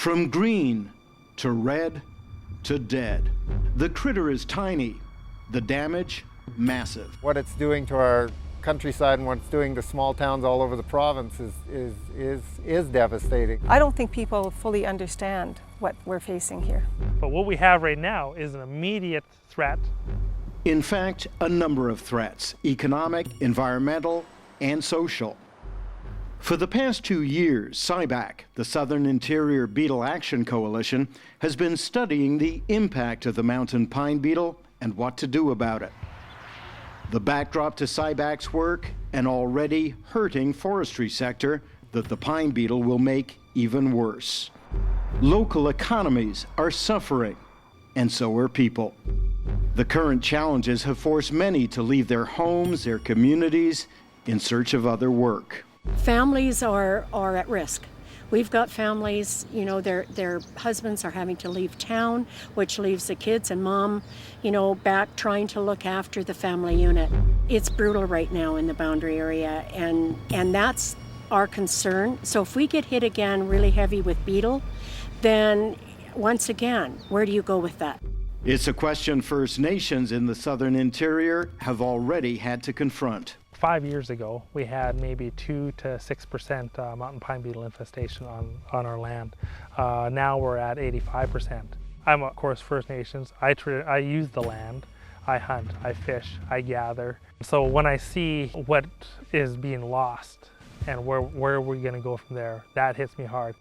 From green to red to dead. The critter is tiny, the damage massive. What it's doing to our countryside and what it's doing to small towns all over the province is devastating. I don't think people fully understand what we're facing here. But what we have right now is an immediate threat. In fact, a number of threats: economic, environmental, and social. For the past 2 years, SIBAC, the Southern Interior Beetle Action Coalition, has been studying the impact of the mountain pine beetle and what to do about it. The backdrop to SIBAC's work, an already hurting forestry sector that the pine beetle will make even worse. Local economies are suffering, and so are people. The current challenges have forced many to leave their homes, their communities, in search of other work. Families are at risk. We've got families, you know, their husbands are having to leave town, which leaves the kids and mom, you know, back trying to look after the family unit. It's brutal right now in the Boundary area, and that's our concern. So if we get hit again really heavy with beetle, then once again, where do you go with that? It's a question First Nations in the Southern Interior have already had to confront. 5 years ago, we had maybe 2 to 6% mountain pine beetle infestation on our land. Now we're at 85%. I'm of course First Nations. I use the land, I hunt, I fish, I gather. So when I see what is being lost and where are we going to go from there, that hits me hard.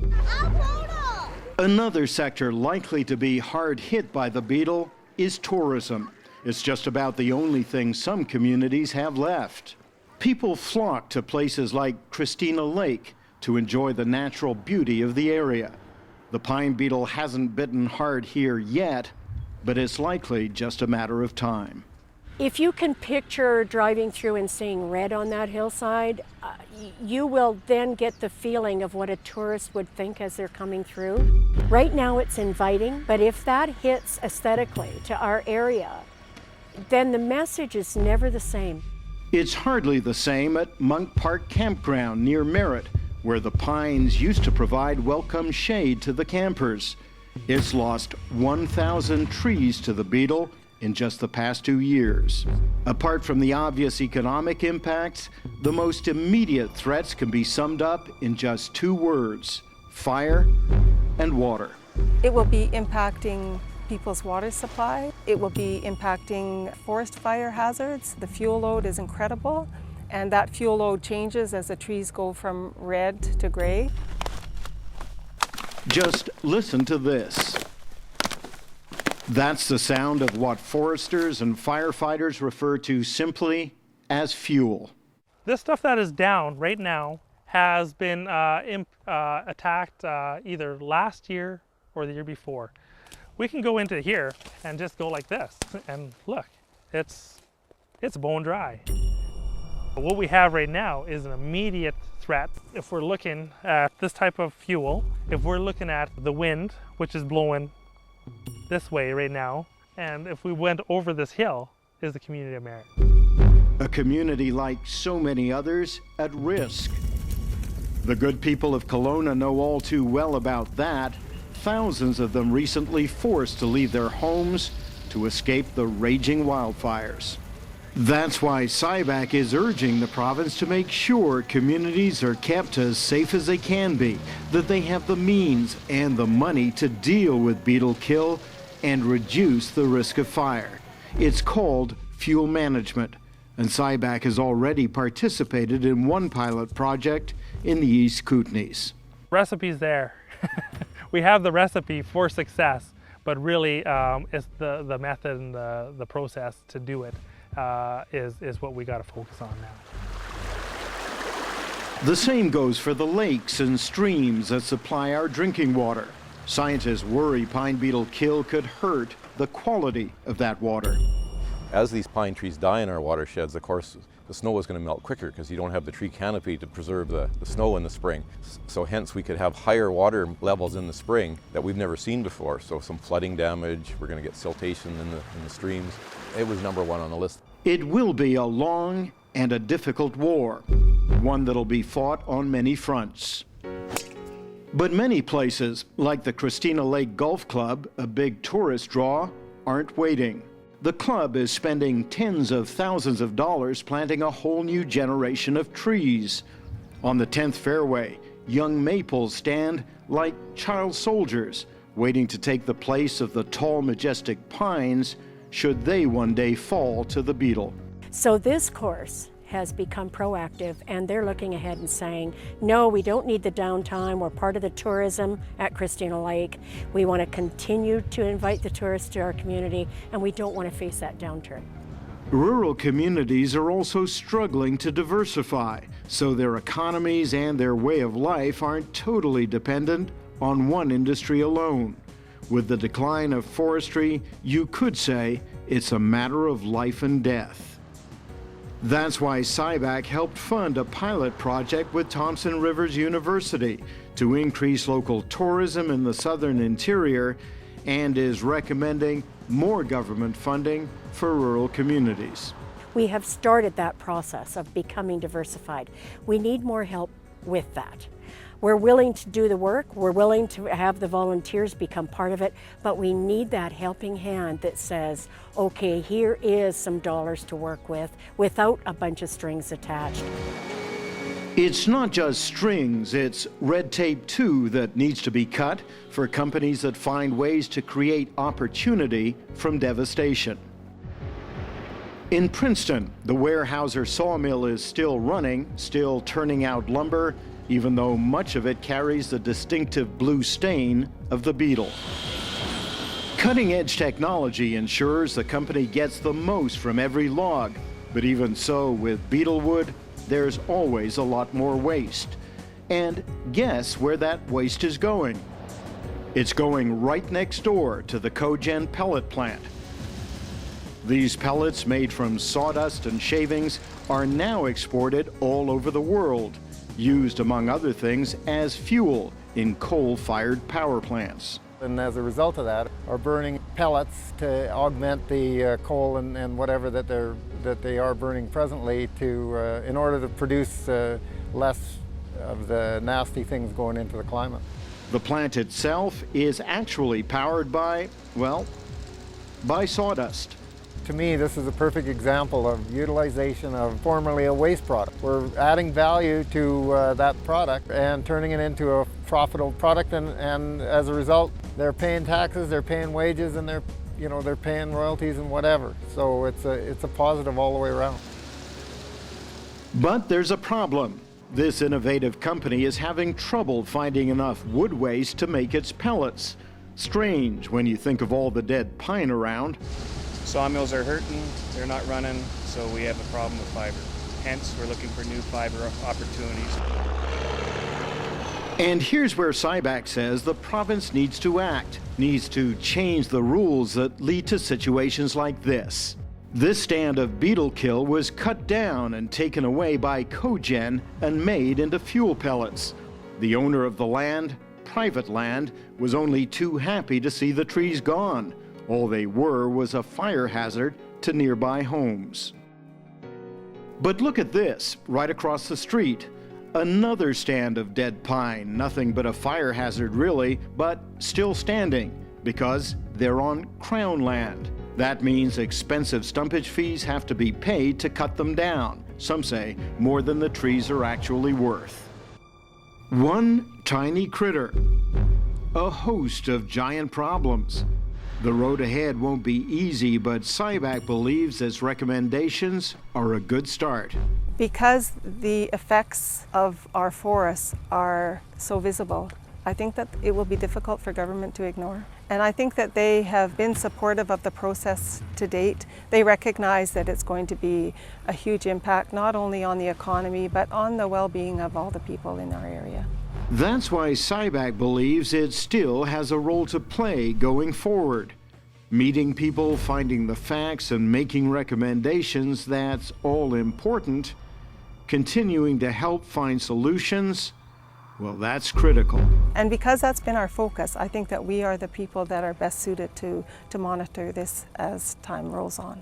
Another sector likely to be hard hit by the beetle is tourism. It's just about the only thing some communities have left. People flock to places like Christina Lake to enjoy the natural beauty of the area. The pine beetle hasn't bitten hard here yet, but it's likely just a matter of time. If you can picture driving through and seeing red on that hillside, you will then get the feeling of what a tourist would think as they're coming through. Right now it's inviting, but if that hits aesthetically to our area, then the message is never the same. It's hardly the same at Monk Park Campground near Merritt, where the pines used to provide welcome shade to the campers. It's lost 1,000 trees to the beetle in just the past 2 years. Apart from the obvious economic impacts, the most immediate threats can be summed up in just 2 words: fire and water. It will be impacting people's water supply. It will be impacting forest fire hazards. The fuel load is incredible, and that fuel load changes as the trees go from red to gray. Just listen to this. That's the sound of what foresters and firefighters refer to simply as fuel. This stuff that is down right now has been attacked either last year or the year before. We can go into here and just go like this, and look, it's bone dry. What we have right now is an immediate threat. If we're looking at this type of fuel, if we're looking at the wind, which is blowing this way right now, and if we went over this hill, is the community of Merritt. A community like so many others at risk. The good people of Kelowna know all too well about that. Thousands of them recently forced to leave their homes to escape the raging wildfires. That's why SIBAC is urging the province to make sure communities are kept as safe as they can be, that they have the means and the money to deal with beetle kill and reduce the risk of fire. It's called fuel management, and SIBAC has already participated in one pilot project in the East Kootenays. Recipe's there. We have the recipe for success, but really it's the method and the process to do it is what we got to focus on now. The same goes for the lakes and streams that supply our drinking water. Scientists worry pine beetle kill could hurt the quality of that water. As these pine trees die in our watersheds, of course, the snow is going to melt quicker because you don't have the tree canopy to preserve the snow in the spring. So hence we could have higher water levels in the spring that we've never seen before. So some flooding damage, we're going to get siltation in the streams. It was number 1 on the list. It will be a long and a difficult war, one that'll be fought on many fronts. But many places, like the Christina Lake Golf Club, a big tourist draw, aren't waiting. The club is spending tens of thousands of dollars planting a whole new generation of trees. On the 10th fairway, young maples stand like child soldiers, waiting to take the place of the tall, majestic pines should they one day fall to the beetle. So this course has become proactive, and they're looking ahead and saying, no, we don't need the downtime. We're part of the tourism at Christina Lake. We want to continue to invite the tourists to our community, and we don't want to face that downturn. Rural communities are also struggling to diversify, so their economies and their way of life aren't totally dependent on one industry alone. With the decline of forestry, you could say it's a matter of life and death. That's why CIBAC helped fund a pilot project with Thompson Rivers University to increase local tourism in the southern interior, and is recommending more government funding for rural communities. We have started that process of becoming diversified. We need more help with that. We're willing to do the work, we're willing to have the volunteers become part of it, but we need that helping hand that says, okay, here is some dollars to work with without a bunch of strings attached. It's not just strings, it's red tape too that needs to be cut for companies that find ways to create opportunity from devastation. In Princeton, the Weyerhaeuser sawmill is still running, still turning out lumber, even though much of it carries the distinctive blue stain of the beetle. Cutting-edge technology ensures the company gets the most from every log, but even so, with beetlewood, there's always a lot more waste. And guess where that waste is going? It's going right next door to the Cogen pellet plant. These pellets, made from sawdust and shavings, are now exported all over the world, used, among other things, as fuel in coal-fired power plants. And as a result of that, are burning pellets to augment the coal and whatever that they are burning presently to in order to produce less of the nasty things going into the climate. The plant itself is actually powered by, well, by sawdust. To me, this is a perfect example of utilization of formerly a waste product. We're adding value to that product and turning it into a profitable product, and as a result, they're paying taxes, they're paying wages, and they're paying royalties and whatever. So it's a positive all the way around. But there's a problem. This innovative company is having trouble finding enough wood waste to make its pellets. Strange when you think of all the dead pine around. Sawmills are hurting, they're not running, so we have a problem with fiber. Hence, we're looking for new fiber opportunities. And here's where CIBAC says the province needs to act, needs to change the rules that lead to situations like this. This stand of beetle kill was cut down and taken away by Cogen and made into fuel pellets. The owner of the land, private land, was only too happy to see the trees gone. All they were was a fire hazard to nearby homes. But look at this, right across the street. Another stand of dead pine, nothing but a fire hazard really, but still standing, because they're on Crown land. That means expensive stumpage fees have to be paid to cut them down, some say more than the trees are actually worth. One tiny critter, a host of giant problems. The road ahead won't be easy, but CIBAC believes its recommendations are a good start. Because the effects of our forests are so visible, I think that it will be difficult for government to ignore. And I think that they have been supportive of the process to date. They recognize that it's going to be a huge impact, not only on the economy, but on the well-being of all the people in our area. That's why CIBAC believes it still has a role to play going forward. Meeting people, finding the facts, and making recommendations, that's all important. Continuing to help find solutions, well, that's critical. And because that's been our focus, I think that we are the people that are best suited to monitor this as time rolls on.